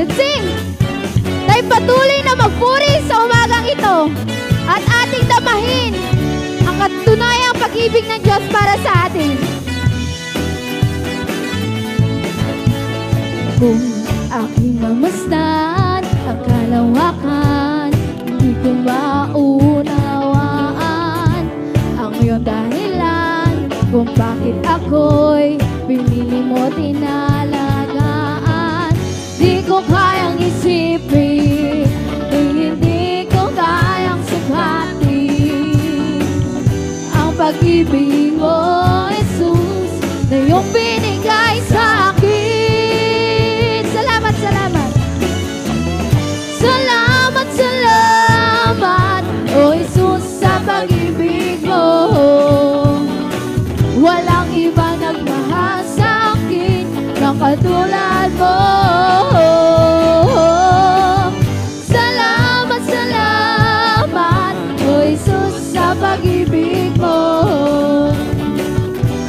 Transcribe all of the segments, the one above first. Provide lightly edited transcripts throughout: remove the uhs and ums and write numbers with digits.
Let's sing! Tayo patuloy na magpuri sa umagang ito at ating damahin ang katunayang pag-ibig ng Diyos para sa atin. Kung aking mamasdan ang kalawakan, hindi ko maunawaan ang iyong dahilan kung bakit ako'y pinili mo tinalagaan. Di ko kayang isipin, hindi ko kayang sukatin ang pag-ibig mo, Jesus, na iyong binigay sa akin. Salamat, salamat. Salamat, salamat, O Jesus, sa pag-ibig mo. Walang ibang nagmahal sa akin na katulad mo. Salamat, salamat, O Jesus, sa pag-ibig mo.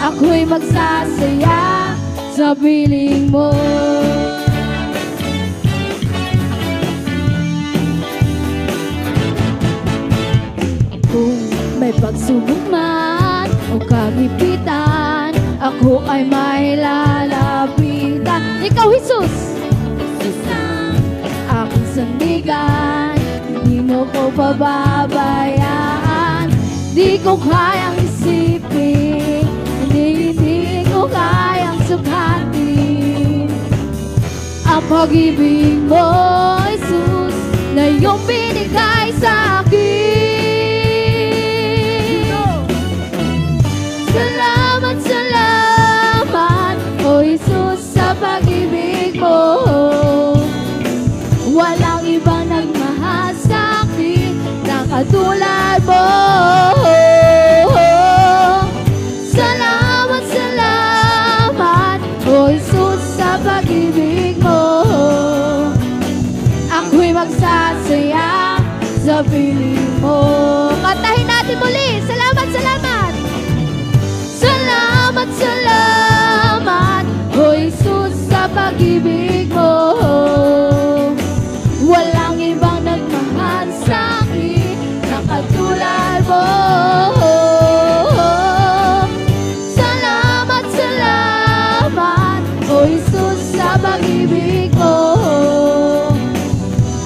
Ako'y magsasaya sa piling mo. Kung may pagsubok man o kagipitan, ako ay may lalapitan. Ikaw, Jesus, aking sandigan, hindi mo ko pababayaan. Di ko kayang isipin, hindi ko kayang sukatin ang pag-ibig mo, Jesus, na iyong binigay sa akin. Salamat, salamat, O Jesus, sa pag-ibig mo. Walang ibang nagmahal sa akin na katulad mo. Salamat, salamat, O Jesus, sa pag-ibig mo. Ako'y magsasaya sa piling mo. Kantahin natin muli. Salamat, salamat. Salamat, salamat, O Jesus, sa pag-ibig mo. Walang ibang nagmahal sa akin na katulad mo. Salamat, salamat, O Jesus, sa pag-ibig mo.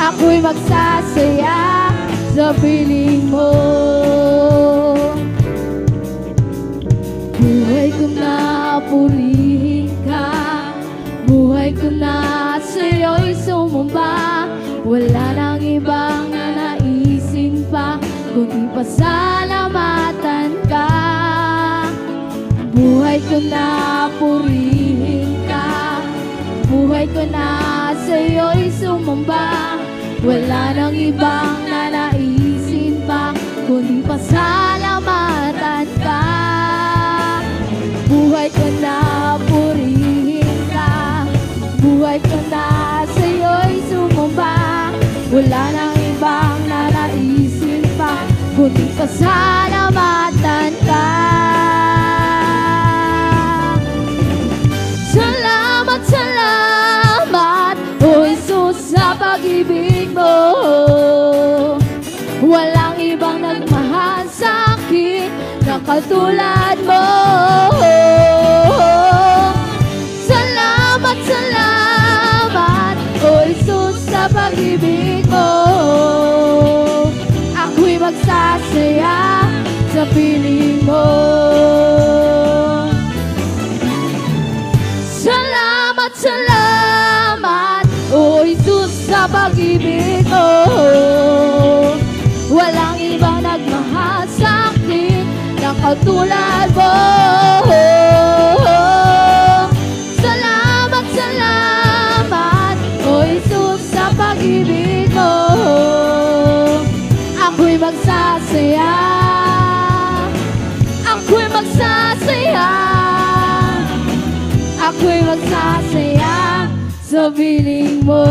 Ako'y magsasaya sa piling mo. Buhay ko na purihin ka, buhay ko na sa'yo'y sumamba. Wala nang ibang nanaisin pa, kundi pasalamatan ka. Buhay ko na purihin ka, buhay ko na sa'yo'y sumamba. Wala nang ibang nanaisin pa, kundi pasalamatan ka. Buhay ko na purihin ka, buhay ko na sa'yo'y sumamba. Wala nang ibang nanaisin pa, kundi pasalamatan ka. Salamat, salamat, O Jesus, sa pag-ibig mo. Walang ibang nagmahal sa akin na katulad mo. Salamat, salamat, O Jesus, sa pag-ibig mo. Ako'y magsasaya sa piling mo. Salamat, salamat, O Jesus, sa pag-ibig mo. Walang ibang nagmahal sa akin na katulad mo. Salamat, salamat, O Jesus, sa pag-ibig mo. Ako'y magsasaya, ako'y magsasaya, ako'y magsasaya sa piling mo.